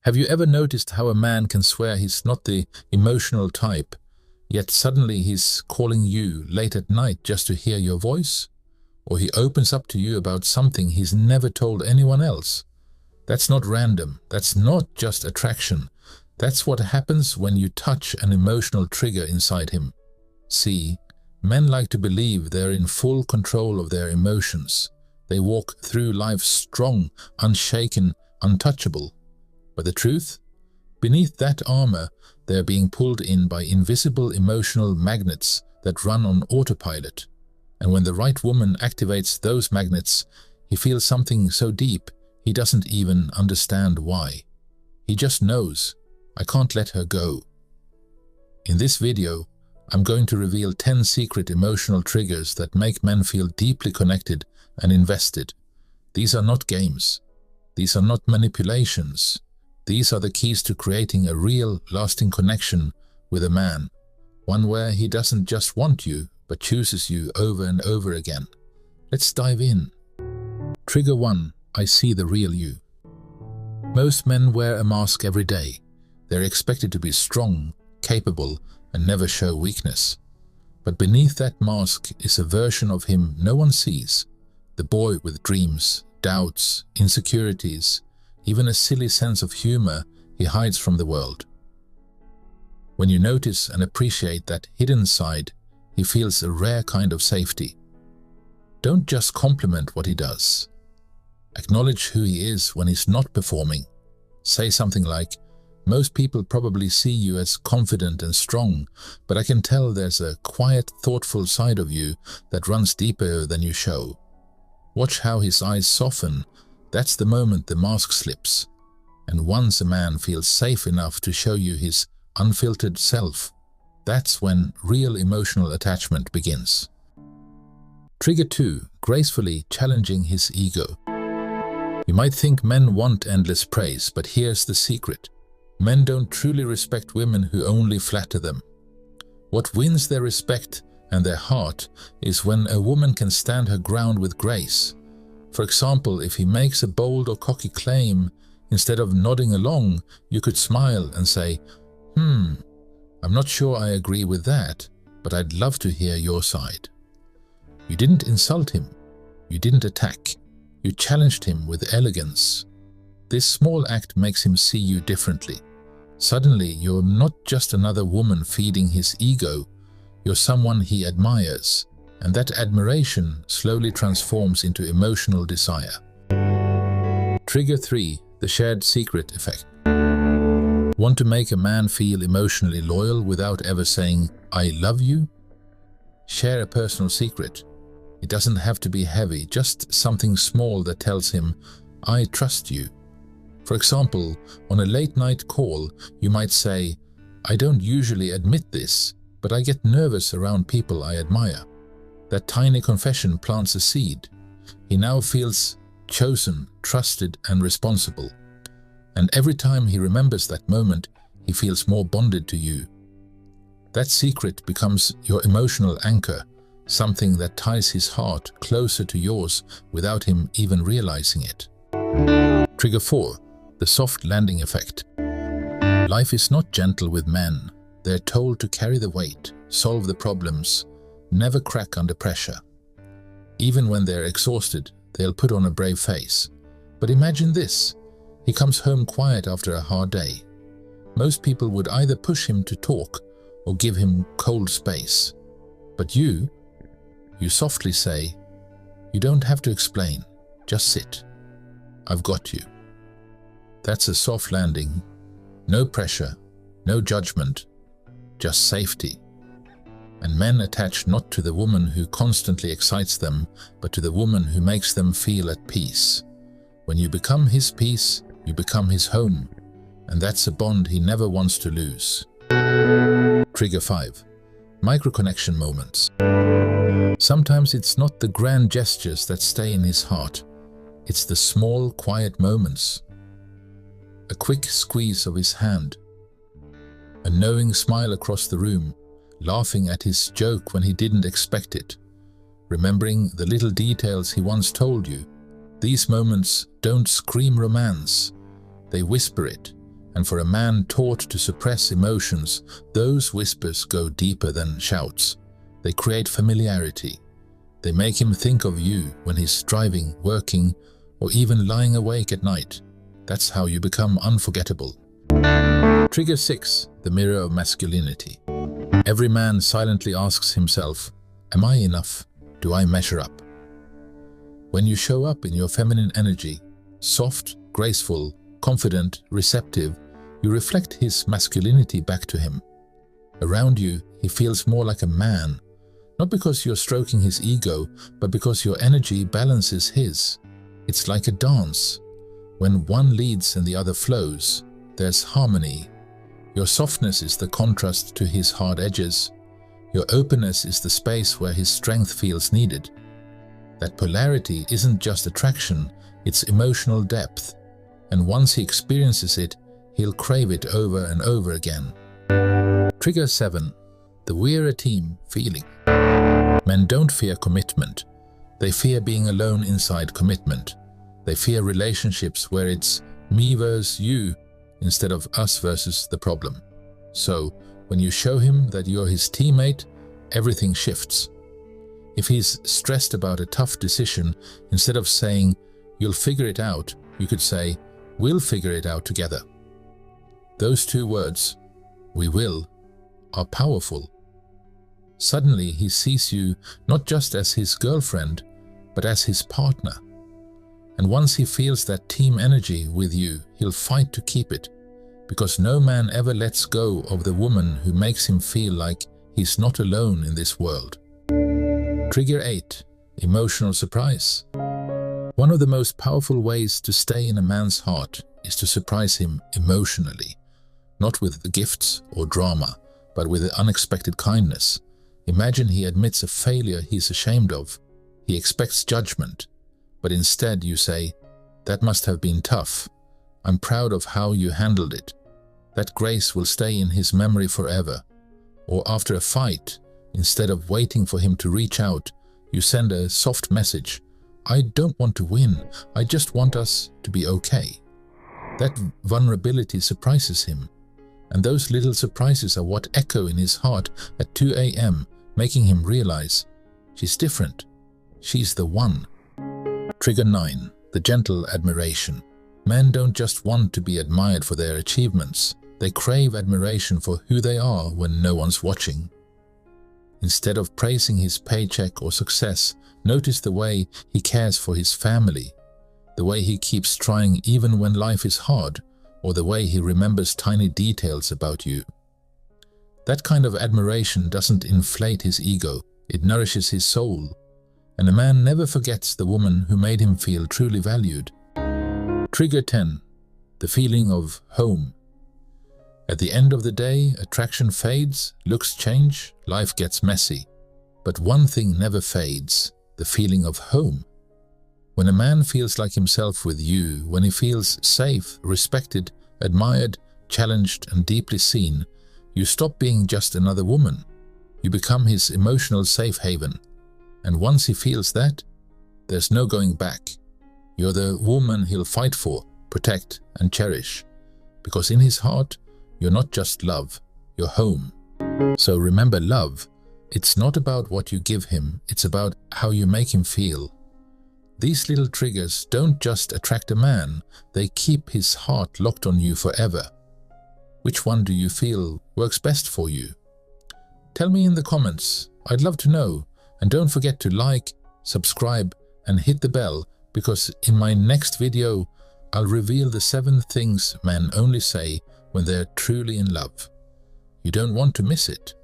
Have you ever noticed how a man can swear he's not the emotional type, yet suddenly he's calling you late at night just to hear your voice? Or he opens up to you about something he's never told anyone else? That's not random. That's not just attraction. That's what happens when you touch an emotional trigger inside him. See, men like to believe they're in full control of their emotions. They walk through life strong, unshaken, untouchable. But the truth? Beneath that armor, they're being pulled in by invisible emotional magnets that run on autopilot. And when the right woman activates those magnets, he feels something so deep he doesn't even understand why. He just knows, I can't let her go. In this video, I'm going to reveal 10 secret emotional triggers that make men feel deeply connected and invested. These are not games. These are not manipulations. These are the keys to creating a real, lasting connection with a man. One where he doesn't just want you, but chooses you over and over again. Let's dive in. Trigger 1. I see the real you. Most men wear a mask every day. They're expected to be strong, capable, and never show weakness. But beneath that mask is a version of him no one sees. The boy with dreams, doubts, insecurities, even a silly sense of humor he hides from the world. When you notice and appreciate that hidden side, he feels a rare kind of safety. Don't just compliment what he does. Acknowledge who he is when he's not performing. Say something like, most people probably see you as confident and strong, but I can tell there's a quiet, thoughtful side of you that runs deeper than you show. Watch how his eyes soften. That's the moment the mask slips. And once a man feels safe enough to show you his unfiltered self, that's when real emotional attachment begins. Trigger 2. Gracefully challenging his ego. You might think men want endless praise, but here's the secret. Men don't truly respect women who only flatter them. What wins their respect and their heart is when a woman can stand her ground with grace. For example, if he makes a bold or cocky claim, instead of nodding along, you could smile and say, I'm not sure I agree with that, but I'd love to hear your side. You didn't insult him. You didn't attack. You challenged him with elegance. This small act makes him see you differently. Suddenly, you're not just another woman feeding his ego. You're someone he admires, and that admiration slowly transforms into emotional desire. Trigger 3. The shared secret effect. Want to make a man feel emotionally loyal without ever saying, I love you? Share a personal secret. It doesn't have to be heavy, just something small that tells him, I trust you. For example, on a late-night call, you might say, I don't usually admit this, but I get nervous around people I admire. That tiny confession plants a seed. He now feels chosen, trusted, and responsible. And every time he remembers that moment, he feels more bonded to you. That secret becomes your emotional anchor, something that ties his heart closer to yours without him even realizing it. Trigger 4. The soft landing effect. Life is not gentle with men. They're told to carry the weight, solve the problems, never crack under pressure. Even when they're exhausted, they'll put on a brave face. But imagine this. He comes home quiet after a hard day. Most people would either push him to talk or give him cold space. But you softly say, you don't have to explain, just sit. I've got you. That's a soft landing. No pressure, no judgment, just safety. And men attach not to the woman who constantly excites them, but to the woman who makes them feel at peace. When you become his peace, you become his home, and that's a bond he never wants to lose. Trigger 5. Micro-connection moments. Sometimes it's not the grand gestures that stay in his heart. It's the small, quiet moments. A quick squeeze of his hand. A knowing smile across the room, laughing at his joke when he didn't expect it. Remembering the little details he once told you. These moments don't scream romance. They whisper it, And for a man taught to suppress emotions, those whispers go deeper than shouts. They create familiarity. They make him think of you when he's driving, working, or even lying awake at night. That's how you become unforgettable. Trigger 6. The mirror of masculinity. Every man silently asks himself, am I enough? Do I measure up? When you show up in your feminine energy, soft, graceful, confident, receptive, you reflect his masculinity back to him. Around you, he feels more like a man, not because you're stroking his ego, but because your energy balances his. It's like a dance. When one leads and the other flows, there's harmony. Your softness is the contrast to his hard edges. Your openness is the space where his strength feels needed. That polarity isn't just attraction, it's emotional depth. And once he experiences it, he'll crave it over and over again. Trigger 7. The we're a team feeling. Men don't fear commitment. They fear being alone inside commitment. They fear relationships where it's me versus you instead of us versus the problem. So, when you show him that you're his teammate, everything shifts. If he's stressed about a tough decision, instead of saying, you'll figure it out, you could say, we'll figure it out together. Those two words, we will, are powerful. Suddenly he sees you not just as his girlfriend, but as his partner. And once he feels that team energy with you, he'll fight to keep it, because no man ever lets go of the woman who makes him feel like he's not alone in this world. Trigger 8. Emotional surprise. One of the most powerful ways to stay in a man's heart is to surprise him emotionally, not with the gifts or drama, but with the unexpected kindness. Imagine he admits a failure he's ashamed of. He expects judgment, but instead you say, that must have been tough. I'm proud of how you handled it. That grace will stay in his memory forever. Or after a fight, instead of waiting for him to reach out, you send a soft message. I don't want to win, I just want us to be okay. That vulnerability surprises him. And those little surprises are what echo in his heart at 2 a.m., making him realize, she's different. She's the one. Trigger 9. The gentle admiration. Men don't just want to be admired for their achievements. They crave admiration for who they are when no one's watching. Instead of praising his paycheck or success, notice the way he cares for his family, the way he keeps trying even when life is hard, or the way he remembers tiny details about you. That kind of admiration doesn't inflate his ego, it nourishes his soul. And a man never forgets the woman who made him feel truly valued. Trigger 10. The feeling of home. At the end of the day, attraction fades, looks change, life gets messy. But one thing never fades, the feeling of home. When a man feels like himself with you, when he feels safe, respected, admired, challenged, and deeply seen, you stop being just another woman. You become his emotional safe haven. And once he feels that, there's no going back. You're the woman he'll fight for, protect, and cherish. Because in his heart, you're not just love, you're home. So remember, love, it's not about what you give him, it's about how you make him feel. These little triggers don't just attract a man, they keep his heart locked on you forever. Which one do you feel works best for you? Tell me in the comments, I'd love to know. And don't forget to like, subscribe, and hit the bell, because in my next video, I'll reveal the 7 things men only say when they're truly in love. You don't want to miss it.